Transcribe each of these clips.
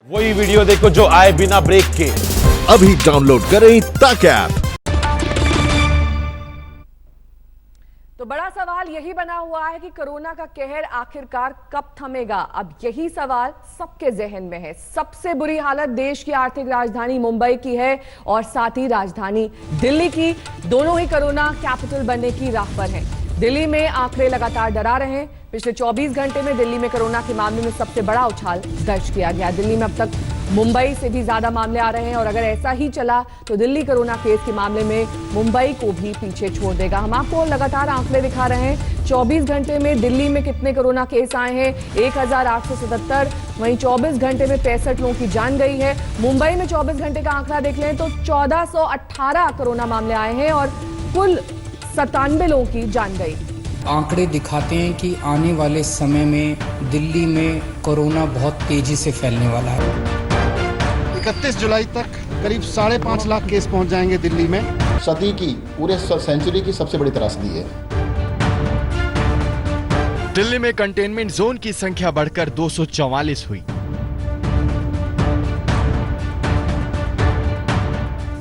वही वीडियो देखो जो आए बिना ब्रेक के। अभी डाउनलोड करें तक ऐप। तो बड़ा सवाल यही बना हुआ है कि कोरोना का कहर आखिरकार कब थमेगा। अब यही सवाल सबके जहन में है। सबसे बुरी हालत देश की आर्थिक राजधानी मुंबई की है और साथ ही राजधानी दिल्ली की। दोनों ही कोरोना कैपिटल बनने की राह पर हैं। दिल्ली में आंकड़े लगातार डरा रहे हैं। पिछले 24 घंटे में दिल्ली में कोरोना के मामले में सबसे बड़ा उछाल दर्ज किया गया। दिल्ली में अब तक मुंबई से भी ज्यादा मामले आ रहे हैं और अगर ऐसा ही चला तो दिल्ली कोरोना केस के मामले में मुंबई को भी पीछे छोड़ देगा। हम आपको लगातार आंकड़े दिखा रहे हैं। 24 घंटे में दिल्ली में कितने कोरोना केस आए हैं? 1877। वहीं 24 घंटे में 65 लोगों की जान गई है। मुंबई में 24 घंटे का आंकड़ा देख लें तो 1418 कोरोना मामले आए हैं और कुल 97 लोगों की जान गई। आंकड़े दिखाते हैं कि आने वाले समय में दिल्ली में कोरोना बहुत तेजी से फैलने वाला है। 31 जुलाई तक करीब 5.5 लाख केस पहुंच जाएंगे दिल्ली में। सदी की पूरे सेंचुरी की सबसे बड़ी त्रासदी है। दिल्ली में कंटेनमेंट जोन की संख्या बढ़कर 244 हुई।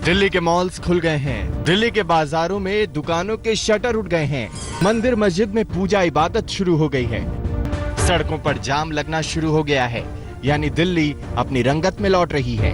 दिल्ली के मॉल्स खुल गए हैं। दिल्ली के बाजारों में दुकानों के शटर उठ गए हैं। मंदिर मस्जिद में पूजा इबादत शुरू हो गई है। सड़कों पर जाम लगना शुरू हो गया है। यानी दिल्ली अपनी रंगत में लौट रही है।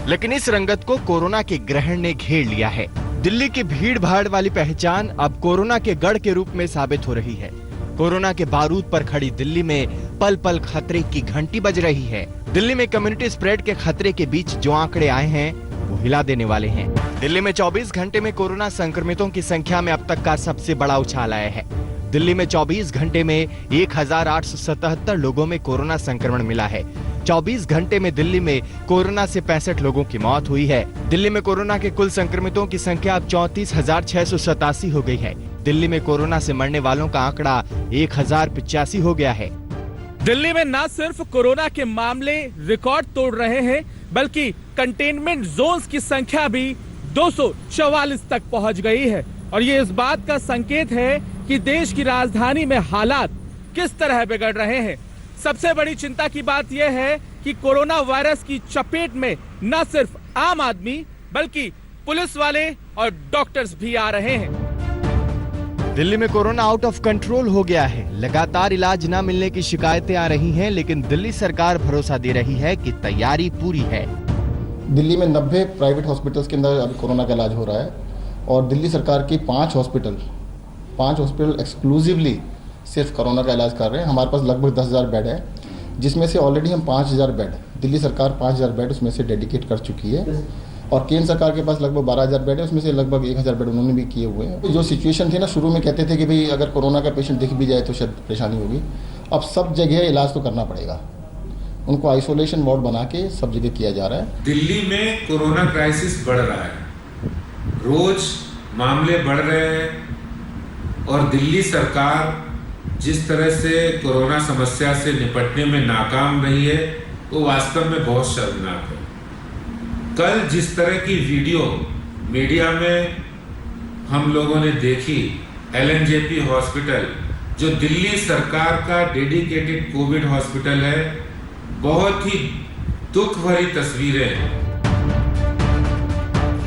लेकिन इस रंगत को कोरोना के ग्रहण ने घेर लिया है। दिल्ली की भीड़ भाड़ वाली पहचान अब कोरोना के गढ़ के रूप में साबित हो रही है। कोरोना के बारूद पर खड़ी दिल्ली में पल पल खतरे की घंटी बज रही है। दिल्ली में कम्युनिटी स्प्रेड के खतरे के बीच जो आंकड़े आए हैं वो हिला देने वाले हैं। दिल्ली में 24 घंटे में कोरोना संक्रमितों की संख्या में अब तक का सबसे बड़ा उछाल आया है। दिल्ली में 24 घंटे में 1877 लोगों में कोरोना संक्रमण मिला है। 24 घंटे में दिल्ली में कोरोना से 65 लोगों की मौत हुई है। दिल्ली में कोरोना के कुल संक्रमितों की संख्या अब 34,687 हो गई है। दिल्ली में कोरोना से मरने वालों का आंकड़ा 1085 हो गया है। दिल्ली में न सिर्फ कोरोना के मामले रिकॉर्ड तोड़ रहे हैं बल्कि कंटेनमेंट जोन्स की संख्या भी 244 तक पहुंच गई है और ये इस बात का संकेत है कि देश की राजधानी में हालात किस तरह बिगड़ रहे हैं। सबसे बड़ी चिंता की बात यह है कि कोरोना वायरस की चपेट में न सिर्फ आम आदमी बल्कि पुलिस वाले और डॉक्टर्स भी आ रहे हैं। दिल्ली में कोरोना आउट ऑफ कंट्रोल हो गया है। लगातार इलाज न मिलने की शिकायतें आ रही हैं, लेकिन दिल्ली सरकार भरोसा दे रही है कि तैयारी पूरी है। दिल्ली में 90 प्राइवेट हॉस्पिटल्स के अंदर अभी कोरोना का इलाज हो रहा है और दिल्ली सरकार की 5 हॉस्पिटल एक्सक्लूसिवली सिर्फ कोरोना का इलाज कर रहे हैं। हमारे पास लगभग 10,000 बेड है, जिसमें से ऑलरेडी हम 5,000 बेड, दिल्ली सरकार 5,000 बेड उसमें से डेडिकेट कर चुकी है और केंद्र सरकार के पास लगभग 12,000 बेड है, उसमें से लगभग 1,000 बेड उन्होंने भी किए हुए हैं। जो सिचुएशन थी ना, शुरू में कहते थे कि भाई अगर कोरोना का पेशेंट दिख भी जाए तो शायद परेशानी होगी। अब सब जगह इलाज तो करना पड़ेगा। उनको आइसोलेशन वार्ड बना के सब जगह किया जा रहा है। दिल्ली में कोरोना क्राइसिस बढ़ रहा है, रोज मामले बढ़ रहे हैं और दिल्ली सरकार जिस तरह से कोरोना समस्या से निपटने में नाकाम रही है वो वास्तव में बहुत शर्मनाक है। कल जिस तरह की वीडियो मीडिया में हम लोगों ने देखी, LNJP हॉस्पिटल जो दिल्ली सरकार का डेडिकेटेड कोविड हॉस्पिटल है, बहुत ही दुख भरी तस्वीरें हैं।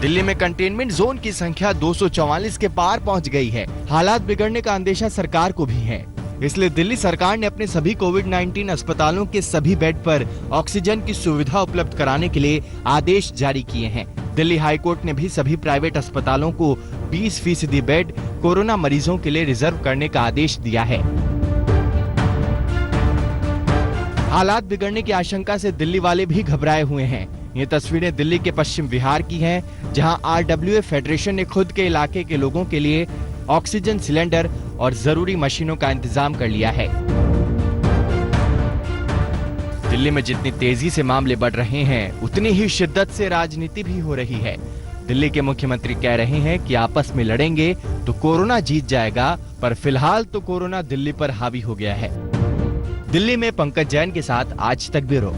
दिल्ली में कंटेनमेंट जोन की संख्या 244 के पार पहुंच गई है। हालात बिगड़ने का अंदेशा सरकार को भी है। इसलिए दिल्ली सरकार ने अपने सभी कोविड-19 अस्पतालों के सभी बेड पर ऑक्सीजन की सुविधा उपलब्ध कराने के लिए आदेश जारी किए हैं। दिल्ली हाईकोर्ट ने भी सभी प्राइवेट अस्पतालों को 20% बेड कोरोना मरीजों के लिए रिजर्व करने का आदेश दिया है। हालात बिगड़ने की आशंका से दिल्ली वाले भी घबराए हुए हैं। ये तस्वीरें दिल्ली के पश्चिम विहार की हैं, जहां RWA फेडरेशन ने खुद के इलाके के लोगों के लिए ऑक्सीजन सिलेंडर और जरूरी मशीनों का इंतजाम कर लिया है। दिल्ली में जितनी तेजी से मामले बढ़ रहे हैं, उतनी ही शिद्दत से राजनीति भी हो रही है। दिल्ली के मुख्यमंत्री कह रहे हैं कि आपस में लड़ेंगे तो कोरोना जीत जाएगा, पर फिलहाल तो कोरोना दिल्ली पर हावी हो गया है। दिल्ली में पंकज जैन के साथ आज तक ब्यूरो।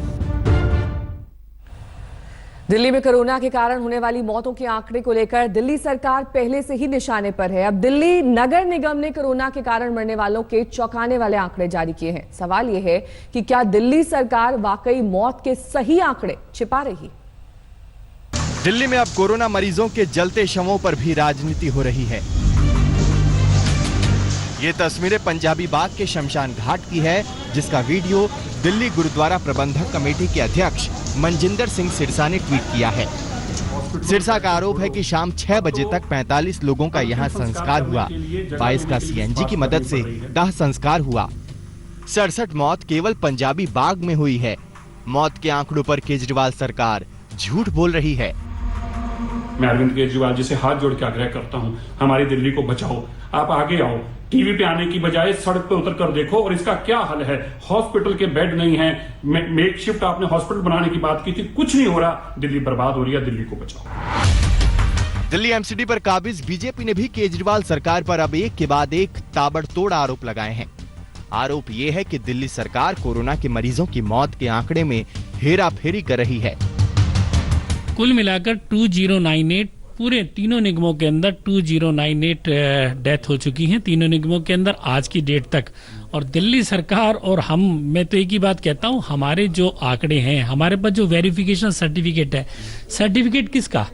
दिल्ली में कोरोना के कारण होने वाली मौतों के आंकड़े को लेकर दिल्ली सरकार पहले से ही निशाने पर है। अब दिल्ली नगर निगम ने कोरोना के कारण मरने वालों के चौंकाने वाले आंकड़े जारी किए हैं। सवाल यह है कि क्या दिल्ली सरकार वाकई मौत के सही आंकड़े छिपा रही? दिल्ली में अब कोरोना मरीजों के जलते शवों पर भी राजनीति हो रही है। ये तस्वीरें पंजाबी बाग के शमशान घाट की है, जिसका वीडियो दिल्ली गुरुद्वारा प्रबंधक कमेटी के अध्यक्ष मनजिंदर सिंह सिरसा ने ट्वीट किया है। सिरसा का आरोप है कि शाम 6 बजे तक 45 लोगों का यहां संस्कार हुआ। 22 का सीएनजी की मदद से दाह संस्कार हुआ। 67 मौत केवल पंजाबी बाग में हुई है। मौत के आंकड़ों पर केजरीवाल सरकार झूठ बोल रही है। मैं अरविंद केजरीवाल जी से हाथ जोड़ के आग्रह करता हूं, हमारी दिल्ली को बचाओ। आप आगे आओ, टीवी पे आने की बजाय सड़क पे उतर कर देखो। और इसका क्या हल है? हॉस्पिटल के बेड नहीं है, मेकशिफ्ट आपने हॉस्पिटल बनाने की बात की थी, कुछ नहीं हो रहा। दिल्ली बर्बाद हो रही है, दिल्ली को बचाओ। दिल्ली एमसीडी पर काबिज बीजेपी ने भी केजरीवाल सरकार पर अब एक के बाद एक ताबड़तोड़ आरोप लगाए हैं। आरोप ये है कि दिल्ली सरकार कोरोना के मरीजों की मौत के आंकड़े में हेराफेरी कर रही है। कुल मिलाकर 2098 पूरे तीनों निगमों के अंदर 2098 डेथ हो चुकी हैं, तीनों निगमों के अंदर आज की डेट तक। और दिल्ली सरकार और मैं तो एक ही बात कहता हूं, हमारे जो आंकड़े हैं, हमारे पास जो वेरिफिकेशन सर्टिफिकेट है, सर्टिफिकेट किसका?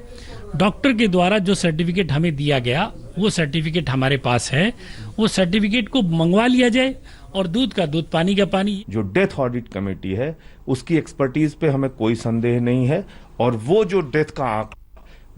डॉक्टर के द्वारा जो सर्टिफिकेट हमें दिया गया वो सर्टिफिकेट हमारे पास है। वो सर्टिफिकेट को मंगवा लिया जाए और दूध का दूध, पानी का पानी। जो डेथ ऑडिट कमेटी है उसकी एक्सपर्टीज पे हमें कोई संदेह नहीं है, और वो जो डेथ का आंकड़ा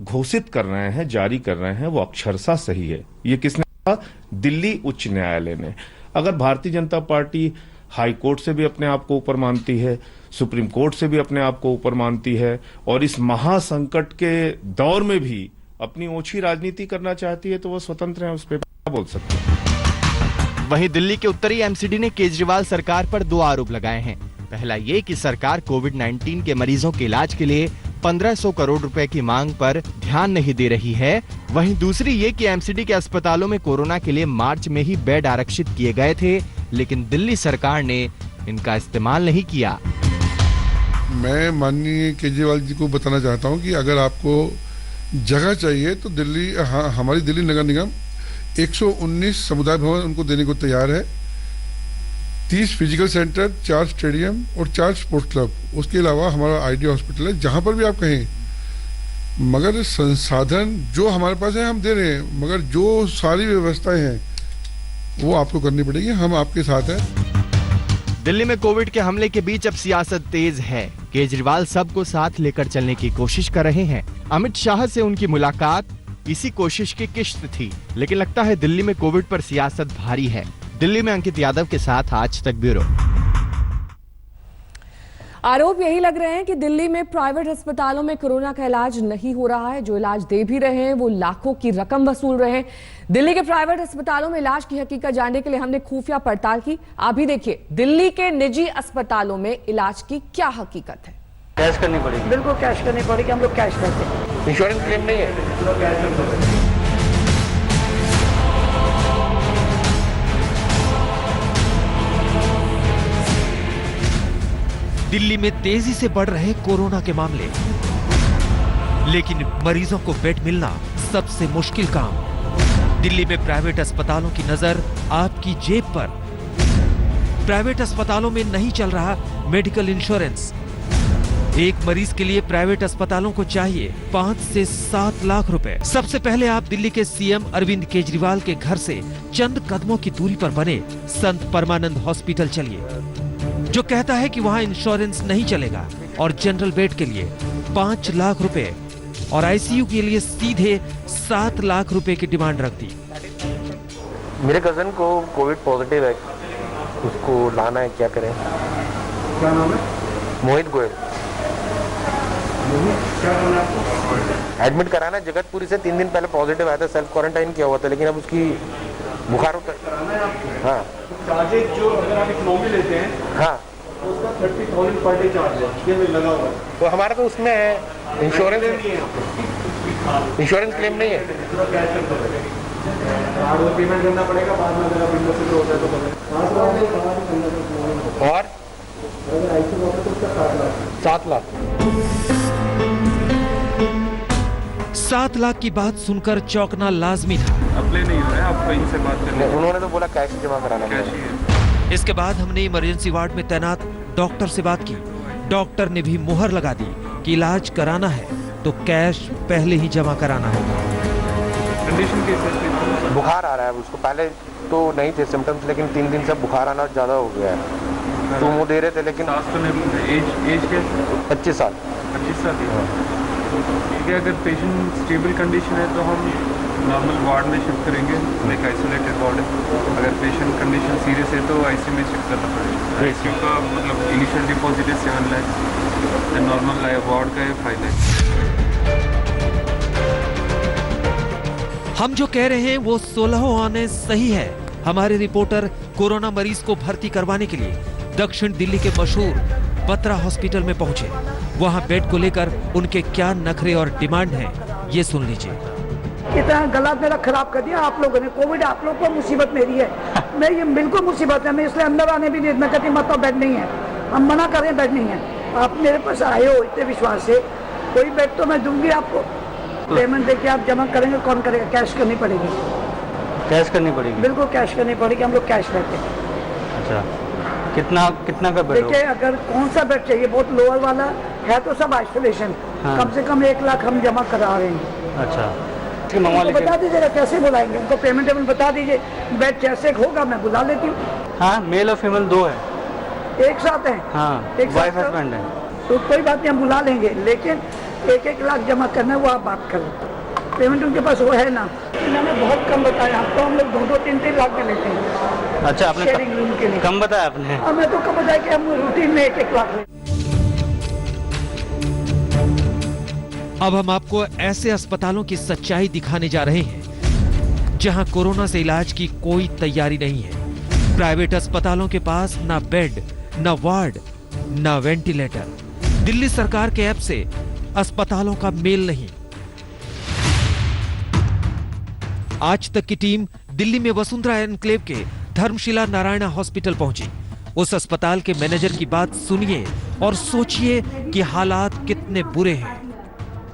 घोषित कर रहे हैं, जारी कर रहे हैं, वो अक्षरशः सही है। ये किसने कहा? दिल्ली उच्च न्यायालय ने। अगर Bharatiya Janata party high court से भी अपने आप को ऊपर मानती है, सुप्रीम कोर्ट से भी अपने आप को ऊपर मानती है, और इस महासंकट के दौर में भी अपनी ओछी राजनीति करना चाहती है, तो वो स्वतंत्र है, उस पर बोल सकते हैं। वहीं दिल्ली के उत्तरी एमसीडी ने केजरीवाल सरकार पर 2 आरोप लगाए हैं। पहला ये कि सरकार कोविड-19 के मरीजों के इलाज के लिए 1500 करोड़ रुपए की मांग पर ध्यान नहीं दे रही है। वहीं दूसरी ये कि एमसीडी के अस्पतालों में कोरोना के लिए मार्च में ही बेड आरक्षित किए गए थे, लेकिन दिल्ली सरकार ने इनका इस्तेमाल नहीं किया। मैं माननीय केजरीवाल जी को बताना चाहता हूं कि अगर आपको जगह चाहिए तो दिल्ली, हमारी दिल्ली नगर निगम 119 समुदाय भवन उनको देने को तैयार है। 30 फिजिकल सेंटर, 4 स्टेडियम और 4 स्पोर्ट्स क्लब। उसके अलावा हमारा आईडी हॉस्पिटल है, जहां पर भी आप कहें। मगर संसाधन जो हमारे पास है हम दे रहे हैं, मगर जो सारी व्यवस्थाएं हैं वो आपको करनी पड़ेगी। हम आपके साथ हैं। दिल्ली में कोविड के हमले के बीच अब सियासत तेज है। केजरीवाल सबको साथ लेकर चलने की कोशिश कर रहे हैं। अमित शाह से उनकी मुलाकात इसी कोशिश की किश्त थी, लेकिन लगता है दिल्ली में कोविड पर सियासत भारी है। दिल्ली में अंकित यादव के साथ आज तक ब्यूरो। आरोप यही लग रहे हैं कि दिल्ली में प्राइवेट अस्पतालों में कोरोना का इलाज नहीं हो रहा है। जो इलाज दे भी रहे हैं वो लाखों की रकम वसूल रहे हैं। दिल्ली के प्राइवेट अस्पतालों में इलाज की हकीकत जानने के लिए हमने खुफिया पड़ताल की। आप भी देखिए दिल्ली के निजी अस्पतालों में इलाज की क्या हकीकत है। कैश करनी पड़ेगी, बिल्कुल कैश करनी पड़ेगी। हम लोग कैश करते हैं, इंश्योरेंस क्लेम नहीं है। दिल्ली में तेजी से बढ़ रहे कोरोना के मामले, लेकिन मरीजों को बेड मिलना सबसे मुश्किल काम। दिल्ली में प्राइवेट अस्पतालों की नजर आपकी जेब पर। प्राइवेट अस्पतालों में नहीं चल रहा मेडिकल इंश्योरेंस। एक मरीज के लिए प्राइवेट अस्पतालों को चाहिए 5 से 7 लाख रुपए। सबसे पहले आप दिल्ली के सीएम अरविंद केजरीवाल के घर से चंद कदमों की दूरी पर बने संत परमानंद हॉस्पिटल चलिए, जो कहता है कि वहां इंश्योरेंस नहीं चलेगा और जनरल बेड के लिए 5 लाख रुपए और आईसीयू के लिए सीधे 7 लाख रुपए की डिमांड रख दी। मेरे कजन को कोविड पॉजिटिव है, उसको लाना है, क्या करें? क्या नाम है? मोहित गोयल। क्या करना है आपको? एडमिट कराना है जगतपुरी से। 3 दिन पहले पॉजिटिव आया था, सेल्फ क्वारंटाइन किया हुआ था, लेकिन अब उसकी बुखार होता है। हाँ, चार्जेस जो अगर आप एक नॉर्मल लेते हैं, हाँ, तो उसका 30,000 पर डे चार्ज है, ये लगा हुआ है। तो हमारा तो उसमें है इंश्योरेंस क्लेम नहीं है। पेमेंट करना पड़ेगा बाद में, अगर आप होता है तो। और 7 लाख। 7 लाख की बात सुनकर चौंकना लाजमी था। अप्लाई नहीं हो रहा है, आप कहीं से बात कर लें। उन्होंने तो बोला कैश जमा कराना है। कैश ही है। इसके बाद हमने इमरजेंसी वार्ड में तैनात डॉक्टर से बात की। डॉक्टर ने भी मुहर लगा दी कि इलाज कराना है तो कैश पहले ही जमा कराना होगा। कंडीशन कैसे? बुखार आ रहा है उसको, पहले तो नहीं थे सिम्टम्स, लेकिन 3 दिन से बुखार आना ज्यादा हो गया है। तो वो दे रहे थे, लेकिन एज के 25 साल। 25 साल ठीक है। अगर पेशेंट स्टेबल कंडीशन है तो हम नॉर्मल वार्ड में शिफ्ट करेंगे, लाइक आइसोलेटेड वार्ड है। अगर पेशेंट कंडीशन सीरियस है तो आईसीयू में शिफ्ट करना पड़ेगा। आईसीयू का मतलब इनिशियल डिपॉजिट है 7 लाख, नॉर्मल वार्ड का है 5 लाख। हम जो कह रहे हैं वो 16 आने सही है। हमारे रिपोर्टर कोरोना मरीज को भर्ती करवाने के लिए दक्षिण दिल्ली के मशहूर बत्रा हॉस्पिटल में पहुंचे। वहां बेड को लेकर उनके क्या नखरे और डिमांड हैं, ये सुन लीजिए। इतना गला मेरा खराब कर दिया आप लोगों ने। कोविड आप लोग को मुसीबत मेरी है, मैं ये बिल्कुल मुसीबत है। मैं इसलिए अंदर आने भी नहीं, मैं कहती मत बेड नहीं है, हम मना करें बेड नहीं है। आप मेरे पास आए हो इतने विश्वास से, कोई बेड तो मैं दूंगी आपको। पेमेंट देके आप जमा करेंगे, कौन करेगा? कैश करनी पड़ेगी। कैश करनी पड़ेगी? बिल्कुल कैश करनी पड़ेगी, हम लोग कैश लेते हैं। अच्छा, कितना का बेड? देखिए अगर कौन सा बेड चाहिए, बहुत लोअर वाला है तो सब आइसोलेशन। हाँ। कम से कम 1 लाख हम जमा करा रहे हैं। अच्छा, उनको बता दीजिएगा कैसे बुलाएंगे, उनको पेमेंट बता दीजिए। बेड जैसे होगा मैं बुला लेती हूँ। हाँ, मेल और फीमेल 2 है, एक साथ है। हाँ, एक वाइफ साथ हस्बैंड है। तो कोई बात नहीं, हम बुला लेंगे, लेकिन 1-1 लाख जमा करना है वो आप बात करें। पेमेंट उनके पास वो है ना। मैंने बहुत कम बताया आपको, हम लोग 2-2, 3-3 लाख में लेते हैं। अच्छा, आपने शेयरिंग रूम के लिए कम बताया आपने? और मैं तो कम बताया कि हम रूटीन में 1-1 लाख लेते हैं। अब हम आपको ऐसे अस्पतालों की सच्चाई दिखाने जा रहे हैं जहां कोरोना से इलाज की कोई तैयारी नहीं है। प्राइवेट अस्पतालों के पास ना बेड, ना वार्ड, ना वेंटिलेटर। दिल्ली सरकार के ऐप से अस्पतालों का मेल नहीं। आज तक की टीम दिल्ली में वसुंधरा एनक्लेव के धर्मशिला नारायणा हॉस्पिटल पहुंची। उस अस्पताल के मैनेजर की बात सुनिए और सोचिए कि हालात कितने बुरे हैं।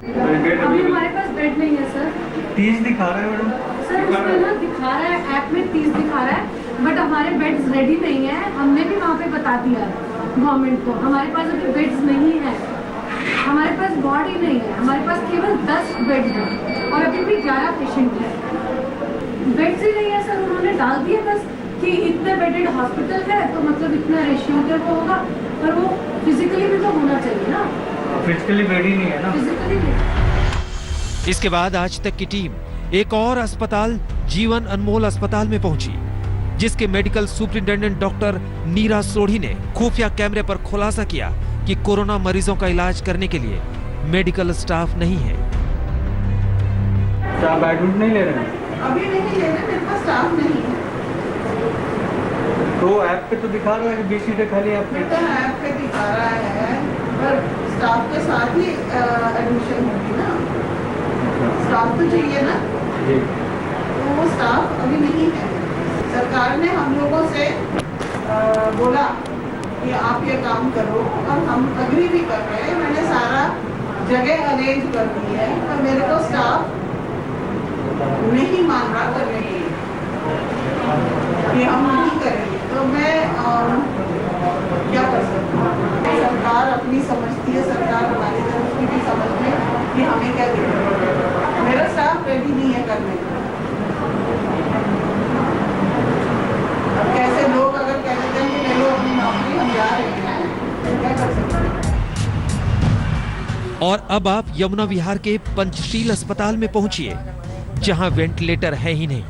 अभी हमारे पास बेड नहीं है सर। 30 दिखा रहा है मैडम। सर उसमें ना दिखा रहा है, ऐप में 30 दिखा रहा है, बट हमारे बेड्स रेडी नहीं है। हमने भी वहाँ पे बता दिया गवर्नमेंट को, हमारे पास अभी बेड्स नहीं है, हमारे पास वार्ड ही नहीं है, हमारे पास केवल 10 बेड है और अभी भी 11 पेशेंट है। बेड्स ही नहीं है सर, उन्होंने डाल दिया बस कि इतने बेडेड हॉस्पिटल है तो मतलब इतना रेशियो के वो होगा, पर वो फिजिकली भी तो होना चाहिए ना। फिजिकली बेड ही नहीं है ना। फिजिकली नहीं। इसके बाद आज तक की टीम एक और अस्पताल जीवन अनमोल अस्पताल में पहुंची, जिसके मेडिकल सुपरिंटेंडेंट डॉक्टर नीरा सोढ़ी ने खुफिया कैमरे पर खुलासा किया कि कोरोना मरीजों का इलाज करने के लिए मेडिकल स्टाफ नहीं है। क्या आप एडमिट नहीं ले रहे हैं? अभी नहीं ले रहे, मेरे पास स्टाफ नहीं है। तो ऐप पे तो दिखा रहा है 20 सीटें खाली है आपके। तो ऐप पे दिखा रहा है, पर स्टाफ के साथ ही एडमिशन होगी ना। स्टाफ तो चाहिए ना, तो वो स्टाफ अभी नहीं है। सरकार ने हम लोगों से बोला कि आप ये काम करो और हम अग्री भी कर रहे हैं। मैंने सारा जगह अरेंज कर दी है, पर मेरे को स्टाफ नहीं मान रहा करने के लिए कि हम नहीं करेंगे। तो मैं क्या कर सकती हूँ? सरकार अपनी समझती है, सरकार हमारी तरफ की भी समझ में कि हमें क्या देना। मेरा स्टाफ रेडी नहीं है करने को। अब कैसे लोग अगर कह देते हैं कि ले लो अपनी नौकरी, हम जा रहे हैं, तो क्या कर सकते हैं? और अब आप यमुना विहार के पंचशील अस्पताल में पहुंचिए, जहां वेंटिलेटर है ही नहीं।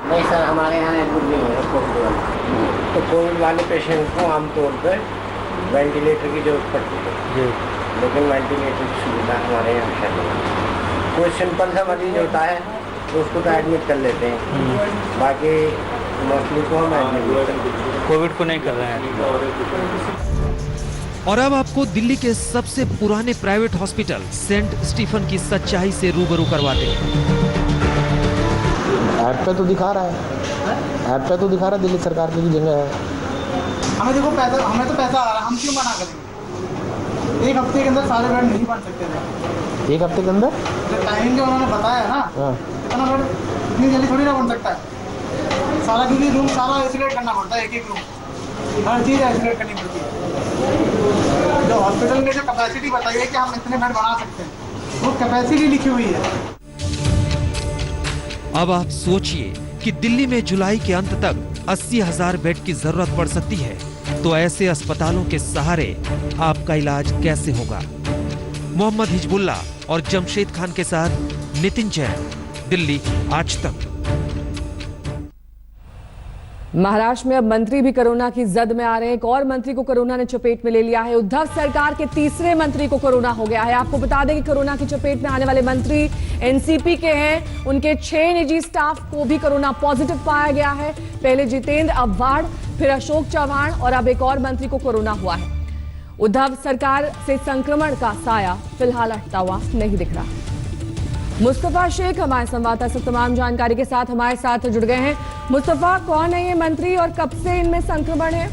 नहीं सर, हमारे यहाँ एडमिट नहीं है कोविड वाले। तो कोविड वाले पेशेंट को आमतौर पर वेंटिलेटर की जरूरत पड़ती है, लेकिन वेंटिलेटर की सुविधा हमारे यहाँ है नहीं। कोई सिंपल सा मरीज होता है तो उसको तो एडमिट कर लेते हैं, बाकी मोस्टली को हम एडमिट कोविड को नहीं कर रहे हैं। और अब आपको दिल्ली के सबसे पुराने प्राइवेट हॉस्पिटल सेंट स्टीफन की सच्चाई से रूबरू करवाते हैं। ऐप पे तो दिखा रहा है, ऐप पे तो दिखा रहा है दिल्ली सरकार की जगह है। हमें देखो पैसा, हमें तो पैसा आ रहा है, हम क्यों मना करेंगे? एक हफ्ते के अंदर सारे बेड नहीं बन सकते थे। 1 हफ्ते के अंदर टाइमिंग जो उन्होंने बताया ना, इतना बेड इतनी जल्दी थोड़ी ना बन सकता है। सारा क्योंकि रूम सारा आइसोलेट करना पड़ता है, एक रूम हर चीज़ आइसोलेट करनी पड़ती है। जो हॉस्पिटल में जो कैपेसिटी बताई है कि हम इतने बेड बना सकते हैं, वो कैपेसिटी लिखी हुई है। अब आप सोचिए कि दिल्ली में जुलाई के अंत तक 80,000 बेड की जरूरत पड़ सकती है, तो ऐसे अस्पतालों के सहारे आपका इलाज कैसे होगा? मोहम्मद हिजबुल्ला और जमशेद खान के साथ नितिन जैन, दिल्ली आज तक। महाराष्ट्र में अब मंत्री भी कोरोना की जद में आ रहे हैं। एक और मंत्री को कोरोना ने चपेट में ले लिया है। उद्धव सरकार के तीसरे मंत्री को कोरोना हो गया है। आपको बता दें कि कोरोना की चपेट में आने वाले मंत्री एनसीपी के हैं। उनके 6 निजी स्टाफ को भी कोरोना पॉजिटिव पाया गया है। पहले जितेंद्र अव्वाड, फिर अशोक चव्हाण और अब एक और मंत्री को कोरोना हुआ है। उद्धव सरकार से संक्रमण का साया फिलहाल हटता हुआ नहीं दिख रहा। मुस्तफा शेख हमारे संवाददाता से तमाम जानकारी के साथ हमारे साथ जुड़ गए हैं। मुस्तफा, कौन है ये मंत्री और कब से इनमें संक्रमण है?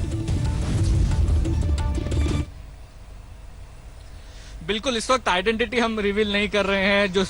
बिल्कुल, इस वक्त आइडेंटिटी हम रिवील नहीं कर रहे हैं, जो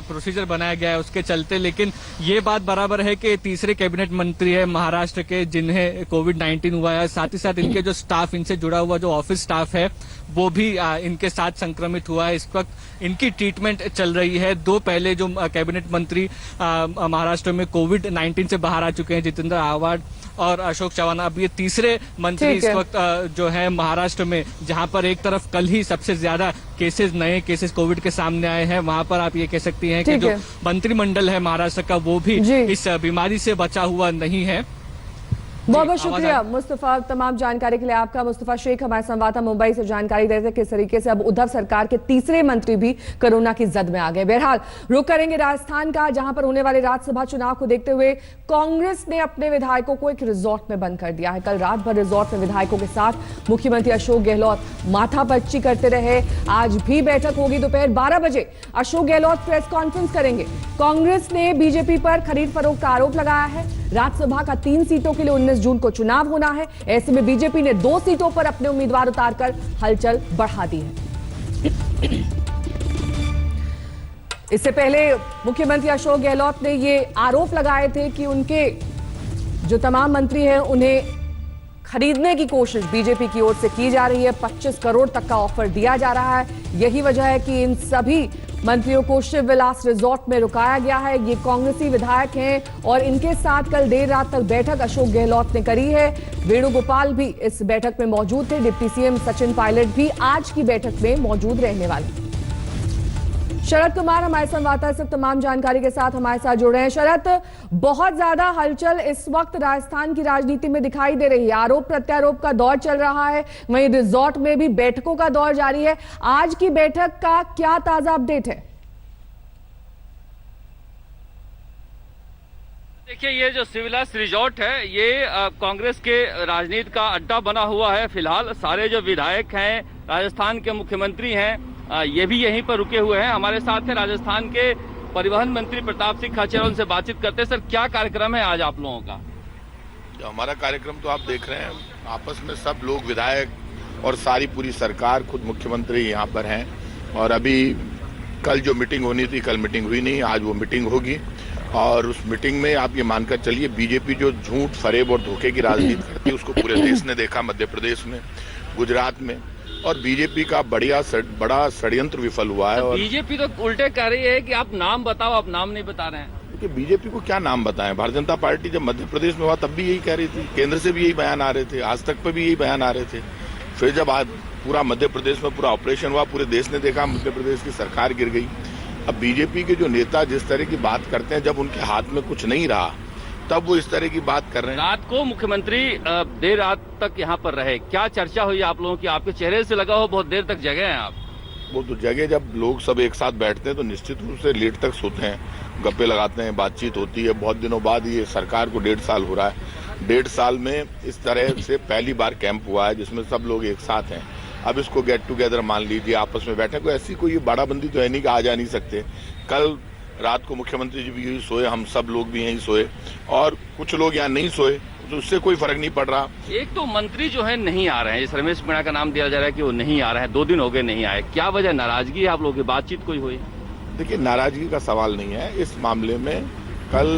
प्रोसीजर बनाया गया है उसके चलते। लेकिन ये बात बराबर है कि तीसरे कैबिनेट मंत्री है महाराष्ट्र के जिन्हें कोविड-19 हुआ है। साथ ही साथ इनके जो स्टाफ, इनसे जुड़ा हुआ जो ऑफिस स्टाफ है, वो भी इनके साथ संक्रमित हुआ है। इस वक्त इनकी ट्रीटमेंट चल रही है। 2 पहले जो कैबिनेट मंत्री महाराष्ट्र में कोविड-19 से बाहर आ चुके हैं, जितेंद्र आव्हाड और अशोक चव्हाण, अब ये तीसरे मंत्री इस वक्त जो है महाराष्ट्र में, जहां पर एक तरफ कल ही सबसे ज्यादा नए केसेस कोविड के सामने आए हैं, वहां पर आप ये कह सकती हैं कि जो मंत्रिमंडल है महाराष्ट्र का, वो भी इस बीमारी से बचा हुआ नहीं है। बहुत बहुत शुक्रिया मुस्तफा, तमाम जानकारी के लिए आपका। मुस्तफा शेख हमारे संवाददाता मुंबई से जानकारी दे रहे थे किस तरीके से अब उद्धव सरकार के तीसरे मंत्री भी कोरोना की जद में आ गए। बहरहाल रुक करेंगे राजस्थान का, जहां पर होने वाले राज्यसभा चुनाव को देखते हुए कांग्रेस ने अपने विधायकों को एक रिजॉर्ट में बंद कर दिया है। कल रात भर रिजॉर्ट में विधायकों के साथ मुख्यमंत्री अशोक गहलोत माथापच्ची करते रहे। आज भी बैठक होगी। दोपहर 12 बजे अशोक गहलोत प्रेस कॉन्फ्रेंस करेंगे। कांग्रेस ने बीजेपी पर खरीद फरोख्त का आरोप लगाया है। राज्यसभा का 3 सीटों के लिए 19 जून को चुनाव होना है। ऐसे में बीजेपी ने 2 सीटों पर अपने उम्मीदवार उतारकर हलचल बढ़ा दी है। इससे पहले मुख्यमंत्री अशोक गहलोत ने ये आरोप लगाए थे कि उनके जो तमाम मंत्री हैं उन्हें खरीदने की कोशिश बीजेपी की ओर से की जा रही है। 25 करोड़ तक का ऑफर दिया जा रहा है। यही वजह है कि इन सभी मंत्रियों को शिव विलास रिजॉर्ट में रुकाया गया है। ये कांग्रेसी विधायक हैं और इनके साथ कल देर रात तक बैठक अशोक गहलोत ने करी है। वेणुगोपाल भी इस बैठक में मौजूद थे। डिप्टी सीएम सचिन पायलट भी आज की बैठक में मौजूद रहने वाले। शरद कुमार हमारे संवाददाता से तमाम जानकारी के साथ हमारे साथ जुड़ रहे हैं। शरद, बहुत ज्यादा हलचल इस वक्त राजस्थान की राजनीति में दिखाई दे रही है। आरोप प्रत्यारोप का दौर चल रहा है, वहीं रिजॉर्ट में भी बैठकों का दौर जारी है। आज की बैठक का क्या ताजा अपडेट है? देखिए, ये जो सिविलास रिजॉर्ट है, ये कांग्रेस के राजनीति का अड्डा बना हुआ है। फिलहाल सारे जो विधायक हैं, राजस्थान के मुख्यमंत्री हैं, ये भी यहीं पर रुके हुए हैं। हमारे साथ है राजस्थान के परिवहन मंत्री प्रताप सिंह खाचर, उनसे बातचीत करते हैं। सर, क्या कार्यक्रम है आज आप लोगों का? हमारा कार्यक्रम तो आप देख रहे हैं, आपस में सब लोग, विधायक और सारी पूरी सरकार, खुद मुख्यमंत्री यहाँ पर हैं। और अभी कल जो मीटिंग होनी थी, कल मीटिंग हुई नहीं, आज वो मीटिंग होगी। और उस मीटिंग में आप ये मानकर चलिए, बीजेपी जो झूठ, फरेब और धोखे की राजनीति करती है, उसको पूरे देश ने देखा। मध्य प्रदेश में, गुजरात में, और बीजेपी का बड़ा षड्यंत्र विफल हुआ है। और बीजेपी तो उल्टे कह रही है कि आप नाम बताओ, आप नाम नहीं बता रहे हैं। देखिए, बीजेपी को क्या नाम बताएं? भारतीय जनता पार्टी जब मध्य प्रदेश में हुआ तब भी यही कह रही थी, केंद्र से भी यही बयान आ रहे थे, आज तक पे भी यही बयान आ रहे थे। फिर जब आज पूरा मध्य प्रदेश में पूरा ऑपरेशन हुआ, पूरे देश ने देखा, मध्य प्रदेश की सरकार गिर गई। अब बीजेपी के जो नेता जिस तरह की बात करते हैं, जब उनके हाथ में कुछ नहीं रहा तब वो इस तरह की बात कर रहे हैं। रात को मुख्यमंत्री देर रात तक यहाँ पर रहे, क्या चर्चा हुई आप लोगों की? आपके चेहरे से लगा हो बहुत देर तक जगे हैं आप। वो तो जगह, जब लोग सब एक साथ बैठते हैं तो निश्चित रूप से लेट तक सोते हैं, गप्पे लगाते हैं, बातचीत होती है। बहुत दिनों बाद ये सरकार को 1.5 साल हो रहा है। 1.5 साल में इस तरह से पहली बार कैंप हुआ है जिसमें सब लोग एक साथ हैं। अब इसको गेट टुगेदर मान लीजिए, आपस में बैठे। कोई ऐसी कोई बाड़ाबंदी तो है नहीं कि आ जा नहीं सकते। कल रात को मुख्यमंत्री जी भी यही सोए, हम सब लोग भी यहीं सोए, और कुछ लोग यहाँ नहीं सोए, तो उससे कोई फर्क नहीं पड़ रहा। एक तो मंत्री जो है नहीं आ रहे हैं, रमेश मीणा का नाम दिया जा रहा है कि वो नहीं आ रहे हैं, 2 दिन हो गए नहीं आए। क्या वजह, नाराजगी है आप लोगों की? बातचीत कोई हुई? देखिए, नाराजगी का सवाल नहीं है इस मामले में। कल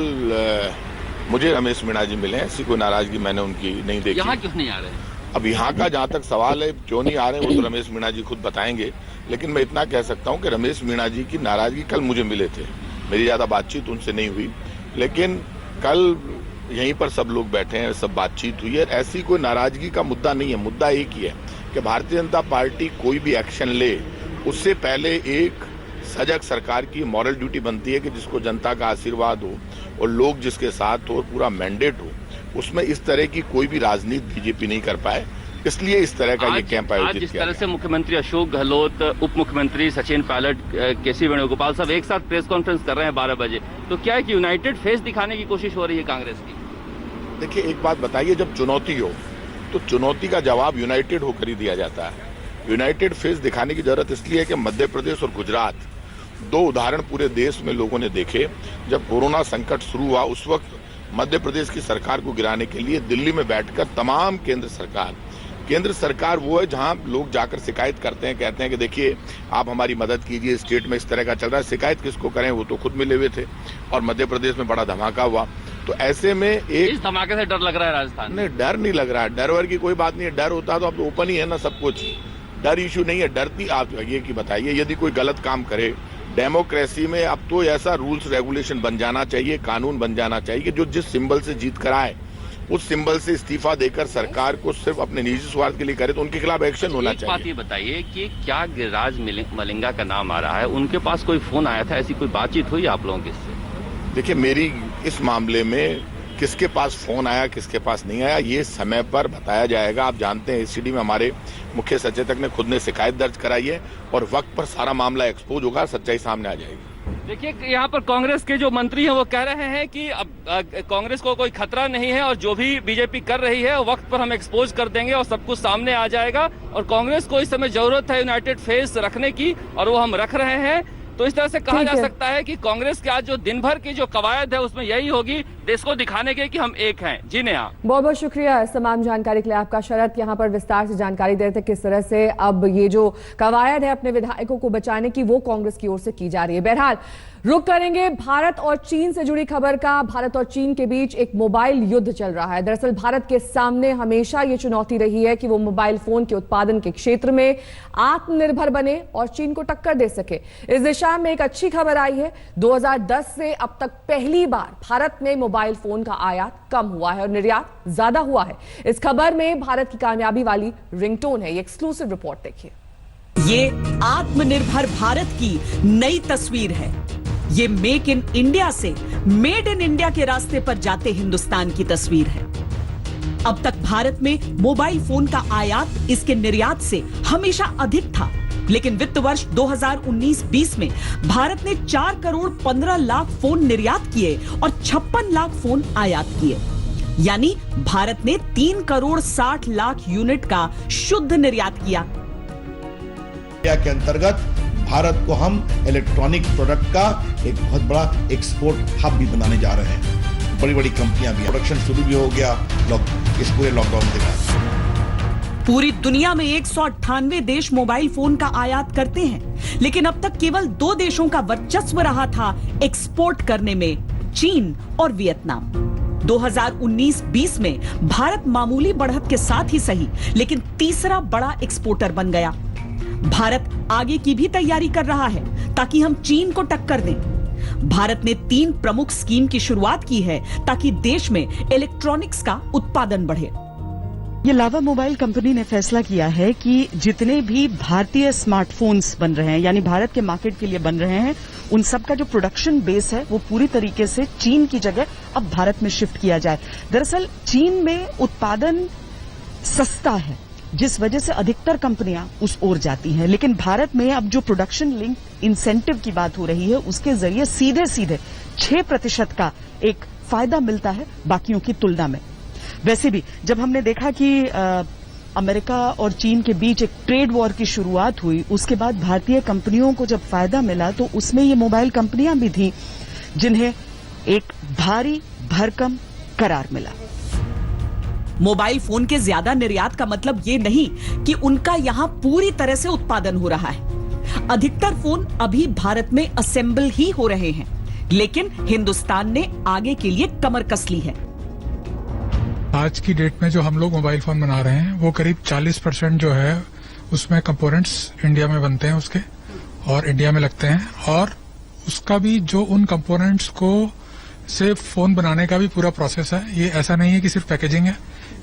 मुझे रमेश मीणा जी मिले, ऐसी कोई नाराजगी मैंने उनकी नहीं देखी। यहाँ क्यों नहीं आ रहे? अब यहाँ का जहाँ तक सवाल है क्यों नहीं आ रहे वो तो रमेश मीणा जी खुद बताएंगे, लेकिन मैं इतना कह सकता हूँ कि रमेश मीणा जी की नाराजगी, कल मुझे मिले थे, मेरी ज़्यादा बातचीत उनसे नहीं हुई, लेकिन कल यहीं पर सब लोग बैठे हैं, सब बातचीत हुई है, ऐसी कोई नाराजगी का मुद्दा नहीं है। मुद्दा एक ही है कि भारतीय जनता पार्टी कोई भी एक्शन ले उससे पहले एक सजग सरकार की मॉरल ड्यूटी बनती है कि जिसको जनता का आशीर्वाद हो और लोग जिसके साथ हो और पूरा मैंडेट हो, उसमें इस तरह की कोई भी राजनीति बीजेपी नहीं कर पाए, इसलिए इस तरह का ये कैंप आयोजित किया। जिस तरह से मुख्यमंत्री अशोक गहलोत, उप मुख्यमंत्री सचिन पायलट, केसी वेणुगोपाल सब एक साथ प्रेस कॉन्फ्रेंस कर रहे हैं 12 बजे, तो क्या है कि यूनाइटेड फेस दिखाने की कोशिश हो रही है कांग्रेस की? देखिए, एक बात बताइए, जब चुनौती हो तो चुनौती का जवाब यूनाइटेड होकर ही दिया जाता है। यूनाइटेड फेस दिखाने की जरूरत इसलिए है कि मध्य प्रदेश और गुजरात दो उदाहरण पूरे देश में लोगों ने देखे। जब कोरोना संकट शुरू हुआ उस वक्त मध्य प्रदेश की सरकार को गिराने के लिए दिल्ली में बैठकर तमाम केंद्र सरकार वो है जहां लोग जाकर शिकायत करते हैं, कहते हैं कि देखिए आप हमारी मदद कीजिए, स्टेट में इस तरह का चल रहा है। शिकायत किसको करें, वो तो खुद मिले हुए थे और मध्य प्रदेश में बड़ा धमाका हुआ। तो ऐसे में एक इस धमाके से डर लग रहा है राजस्थान में? डर नहीं लग रहा है, डर वर की कोई बात नहीं है। डर होता तो अब ओपन ही है ना सब कुछ, डर इशू नहीं है। डरती आप ये कि बताइए, यदि कोई गलत काम करे, डेमोक्रेसी में अब तो ऐसा रूल्स रेगुलेशन बन जाना चाहिए, कानून बन जाना चाहिए कि जो जिस सिंबल से जीत कर आए उस सिंबल से इस्तीफा देकर सरकार को सिर्फ अपने निजी स्वार्थ के लिए करे तो उनके खिलाफ एक्शन होना चाहिए। बात ये बताइए कि क्या गिरिराज मलिंगा का नाम आ रहा है, उनके पास कोई फोन आया था, ऐसी कोई बातचीत हुई आप लोगों की इससे? देखिए, मेरी इस मामले में किसके पास फोन आया किसके पास नहीं आया ये समय पर बताया जाएगा। आप जानते हैं एसीडी में हमारे मुख्य सचेतक ने खुद ने शिकायत दर्ज कराई है और वक्त पर सारा मामला एक्सपोज होगा, सच्चाई सामने आ जाएगी। देखिए, यहाँ पर कांग्रेस के जो मंत्री हैं वो कह रहे हैं कि अब कांग्रेस को कोई खतरा नहीं है और जो भी बीजेपी कर रही है वक्त पर हम एक्सपोज कर देंगे और सब कुछ सामने आ जाएगा और कांग्रेस को इस समय जरूरत है यूनाइटेड फेस रखने की और वो हम रख रहे हैं। तो इस तरह से कहा जा सकता है कि कांग्रेस के आज जो दिन भर की जो कवायद है उसमें यही होगी देश को दिखाने के कि हम एक हैं। जी नेहा, बहुत बहुत शुक्रिया इस तमाम जानकारी के लिए आपका। शरद यहाँ पर विस्तार से जानकारी दे रहे थे किस तरह से अब ये जो कवायद है अपने विधायकों को बचाने की वो कांग्रेस की ओर से की जा रही है। बहरहाल रुक करेंगे भारत और चीन से जुड़ी खबर का। भारत और चीन के बीच एक मोबाइल युद्ध चल रहा है। दरअसल भारत के सामने हमेशा ये चुनौती रही है कि वो मोबाइल फोन के उत्पादन के क्षेत्र में आत्मनिर्भर बने और चीन को टक्कर दे सके। इस दिशा में एक अच्छी खबर आई है। 2010 से अब तक पहली बार भारत में मोबाइल फोन का आयात कम हुआ है और निर्यात ज्यादा हुआ है। इस खबर में भारत की कामयाबी वाली रिंगटोन है। ये एक्सक्लूसिव रिपोर्ट देखिए। ये आत्मनिर्भर भारत की नई तस्वीर है। ये मेक इन इंडिया से मेड इन इंडिया के रास्ते पर जाते हिंदुस्तान की तस्वीर है। अब तक भारत में मोबाइल फोन का आयात इसके निर्यात से हमेशा अधिक था, लेकिन वित्त वर्ष 2019-20 में भारत ने 4 करोड़ 15 लाख फोन निर्यात किए और 56 लाख फोन आयात किए। यानी भारत ने 3 करोड़ 60 लाख यूनिट का शुद्ध निर्यात किया। के अंतर्गत भारत को हम इलेक्ट्रॉनिक प्रोडक्ट का एक बहुत बड़ा एक्सपोर्ट हब भी बनाने जा रहे हैं। बड़ी बड़ी कंपनियां भी, प्रोडक्शन शुरू भी हो गया इस पूरे लॉकडाउन के बाद। पूरी दुनिया में 198 देश मोबाइल फोन का आयात करते हैं, लेकिन अब तक केवल 2 देशों का वर्चस्व रहा था एक्सपोर्ट करने में, चीन और वियतनाम। 2019-20 में भारत मामूली बढ़त के साथ ही सही, लेकिन तीसरा बड़ा एक्सपोर्टर बन गया। भारत आगे की भी तैयारी कर रहा है ताकि हम चीन को टक्कर दें। भारत ने 3 प्रमुख स्कीम की शुरुआत की है ताकि देश में इलेक्ट्रॉनिक्स का उत्पादन बढ़े। ये लावा मोबाइल कंपनी ने फैसला किया है कि जितने भी भारतीय स्मार्टफोन्स बन रहे हैं, यानी भारत के मार्केट के लिए बन रहे हैं, उन सब का जो प्रोडक्शन बेस है वो पूरी तरीके से चीन की जगह अब भारत में शिफ्ट किया जाए। दरअसल चीन में उत्पादन सस्ता है, जिस वजह से अधिकतर कंपनियां उस ओर जाती हैं, लेकिन भारत में अब जो प्रोडक्शन लिंक इंसेंटिव की बात हो रही है उसके जरिए सीधे 6% का एक फायदा मिलता है बाकियों की तुलना में। वैसे भी जब हमने देखा कि अमेरिका और चीन के बीच एक ट्रेड वॉर की शुरुआत हुई, उसके बाद भारतीय कंपनियों को जब फायदा मिला तो उसमें ये मोबाइल कंपनियां भी थी जिन्हें एक भारी भरकम करार मिला। मोबाइल फोन के ज्यादा निर्यात का मतलब ये नहीं कि उनका यहां पूरी तरह से उत्पादन हो रहा है। अधिकतर फोन अभी भारत में असेंबल ही हो रहे हैं, लेकिन हिंदुस्तान ने आगे के लिए कमर कस ली है। आज की डेट में जो हम लोग मोबाइल फोन बना रहे हैं वो करीब 40% जो है उसमें कंपोनेंट्स इंडिया में बनते हैं उसके, और इंडिया में लगते हैं। और उसका भी जो उन कंपोनेंट्स को से फोन बनाने का भी पूरा प्रोसेस है। ये ऐसा नहीं है कि सिर्फ पैकेजिंग है,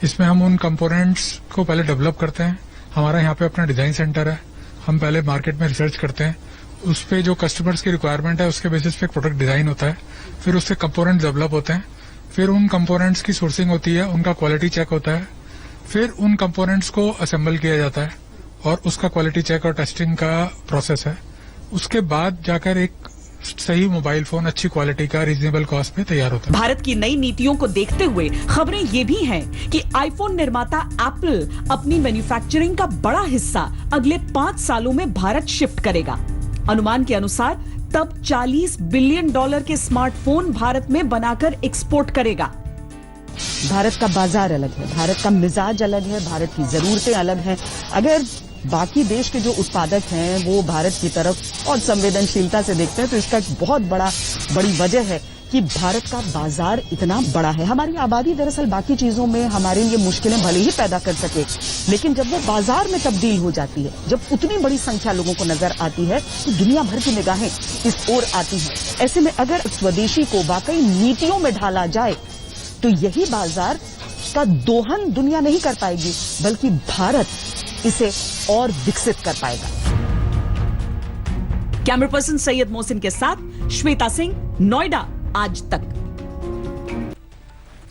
इसमें हम उन कंपोनेंट्स को पहले डेवलप करते हैं। हमारा यहाँ पे अपना डिजाइन सेंटर है, हम पहले मार्केट में रिसर्च करते हैं, उस पे जो कस्टमर्स की रिक्वायरमेंट है उसके बेसिस पे प्रोडक्ट डिजाइन होता है, फिर उससे कंपोनेंट डेवलप होते हैं, फिर उन कंपोनेंट्स की सोर्सिंग होती है, उनका क्वालिटी चेक होता है, फिर उन कंपोनेंट्स को असेंबल किया जाता है और उसका क्वालिटी चेक और टेस्टिंग का प्रोसेस है। उसके बाद जाकर एक सही मोबाइल फोन अच्छी क्वालिटी का रीजनेबल कॉस्ट पे तैयार होता है। भारत की नई नीतियों को देखते हुए खबरें ये भी हैं कि आईफोन निर्माता एप्पल अपनी मैन्युफैक्चरिंग का बड़ा हिस्सा अगले 5 सालों में भारत शिफ्ट करेगा। अनुमान के अनुसार तब $40 बिलियन के स्मार्टफोन भारत में बनाकर एक्सपोर्ट करेगा। भारत का बाजार अलग है, भारत का मिजाज अलग है, भारत की जरूरतें अलग हैं। अगर बाकी देश के जो उत्पादक हैं वो भारत की तरफ और संवेदनशीलता से देखते हैं तो इसका एक बहुत बड़ी वजह है कि भारत का बाजार इतना बड़ा है। हमारी आबादी दरअसल बाकी चीजों में हमारे लिए मुश्किलें भले ही पैदा कर सके, लेकिन जब वो बाजार में तब्दील हो जाती है, जब उतनी बड़ी संख्या लोगों को नजर आती है तो दुनिया भर की निगाहें इस ओर आती हैं। ऐसे में अगर स्वदेशी को वाकई नीतियों में ढाला जाए तो यही बाजार का दोहन दुनिया नहीं कर पाएगी, बल्कि भारत इसे और विकसित कर पाएगा। कैमरा पर्सन सैयद मोहसिन के साथ श्वेता सिंह, नोएडा, आज तक।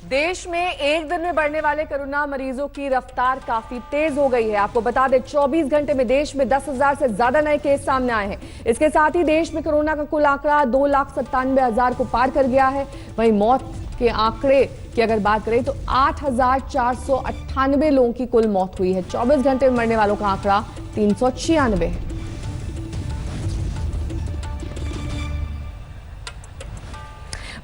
देश में एक दिन में बढ़ने वाले कोरोना मरीजों की रफ्तार काफी तेज हो गई है। आपको बता दें 24 घंटे में देश में 10,000 से ज्यादा नए केस सामने आए हैं। इसके साथ ही देश में कोरोना का कुल आंकड़ा 2,97,000 को पार कर गया है। वहीं मौत के आंकड़े की अगर बात करें तो 8,498 लोगों की कुल मौत हुई है। 24 घंटे में मरने वालों का आंकड़ा 396 है।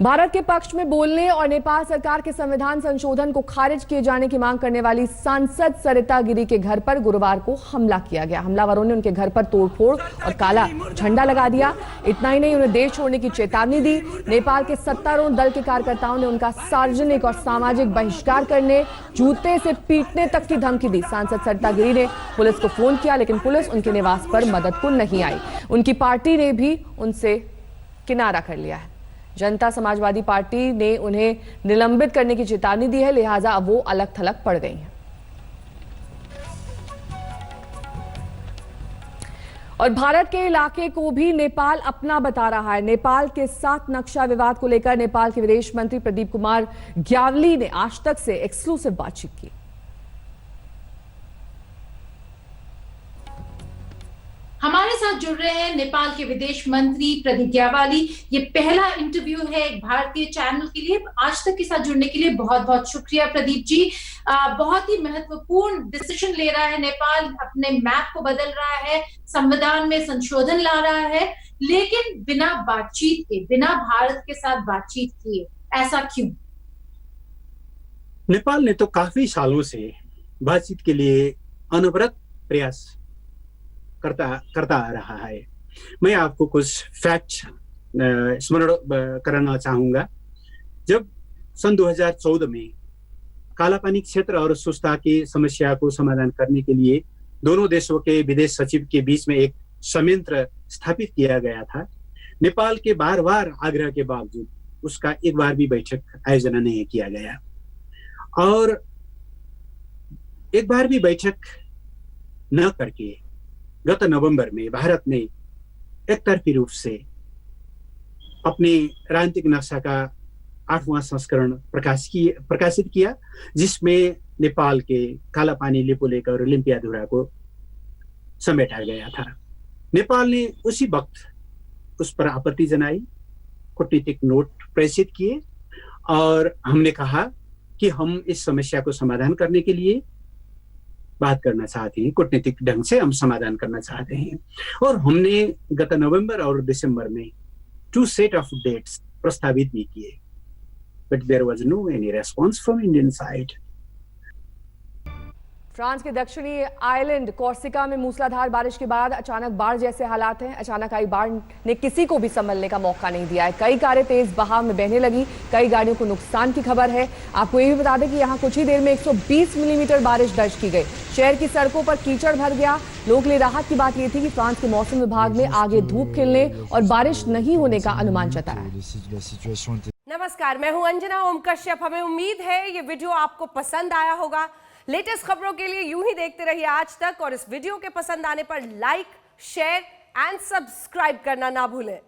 भारत के पक्ष में बोलने और नेपाल सरकार के संविधान संशोधन को खारिज किए जाने की मांग करने वाली सांसद सरिता गिरी के घर पर गुरुवार को हमला किया गया। हमलावरों ने उनके घर पर तोड़फोड़ और काला झंडा लगा दिया। इतना ही नहीं, उन्हें देश छोड़ने की चेतावनी दी। नेपाल के सत्तारूढ़ दल के कार्यकर्ताओं ने उनका सार्वजनिक और सामाजिक बहिष्कार करने, जूते से पीटने तक की धमकी दी। सांसद सरिता गिरी ने पुलिस को फोन किया, लेकिन पुलिस उनके निवास पर मदद को नहीं आई। उनकी पार्टी ने भी उनसे किनारा कर लिया है। जनता समाजवादी पार्टी ने उन्हें निलंबित करने की चेतावनी दी है, लिहाजा अब वो अलग थलग पड़ गई हैं। और भारत के इलाके को भी नेपाल अपना बता रहा है। नेपाल के साथ नक्शा विवाद को लेकर नेपाल के विदेश मंत्री प्रदीप कुमार ग्यावली ने आज तक से एक्सक्लूसिव बातचीत की। हमारे साथ जुड़ रहे हैं नेपाल के विदेश मंत्री प्रदीप ग्यावाली। ये पहला इंटरव्यू है एक भारतीय चैनल के लिए। आज तक के साथ जुड़ने के लिए बहुत बहुत शुक्रिया प्रदीप जी। बहुत ही महत्वपूर्ण डिसीजन ले रहा है नेपाल, अपने मैप को बदल रहा है, संविधान में संशोधन ला रहा है, लेकिन बिना बातचीत के, बिना भारत के साथ बातचीत किए। ऐसा क्यों? नेपाल ने तो काफी सालों से बातचीत के लिए अनवरत प्रयास करता आ रहा है। मैं आपको कुछ फैक्ट स्मरण कराना चाहूंगा। जब सन 2014 में कालापानी क्षेत्र और सुस्ता की समस्या को समाधान करने के लिए दोनों देशों के विदेश सचिव के बीच में एक संयंत्र स्थापित किया गया था, नेपाल के बार बार आग्रह के बावजूद उसका एक बार भी बैठक आयोजन नहीं किया गया। और एक बार भी बैठक न करके गत नवंबर में भारत ने एकतरफी रूप से अपने राजनीतिक नक्शा का 8वां संस्करण प्रकाशित किया, जिसमें नेपाल के कालापानी, लिपुलेख और लिम्पियाधुरा को समेटा गया था। नेपाल ने उसी वक्त उस पर आपत्ति जनाई, कूटनीतिक नोट प्रेषित किए और हमने कहा कि हम इस समस्या को समाधान करने के लिए बात करना चाहते हैं, कूटनीतिक ढंग से हम समाधान करना चाहते हैं। और हमने गत नवंबर और दिसंबर में 2 सेट ऑफ डेट्स प्रस्तावित भी किए, but there was no any response from Indian side. France के दक्षिणी आइलैंड कॉर्सिका में मूसलाधार बारिश के बाद अचानक बाढ़ जैसे हालात हैं। अचानक आई बाढ़ ने किसी को भी संभलने का मौका नहीं दिया है। कई कारें तेज बहाव में बहने लगी, कई गाड़ियों को नुकसान की खबर है। आपको ये भी बता दें कि यहाँ कुछ ही देर में 120 मिलीमीटर बारिश दर्ज की गई। शहर की सड़कों पर कीचड़ भर गया। लोगों के लिए राहत की बात यह थी कि फ्रांस के मौसम विभाग ने आगे धूप खिलने और बारिश नहीं होने का अनुमान जताया। नमस्कार, मैं हूं अंजना ओम कश्यप। हमें उम्मीद है ये वीडियो आपको पसंद आया होगा। लेटेस्ट खबरों के लिए यूं ही देखते रहिए आज तक, और इस वीडियो के पसंद आने पर लाइक, शेयर एंड सब्सक्राइब करना ना भूलें।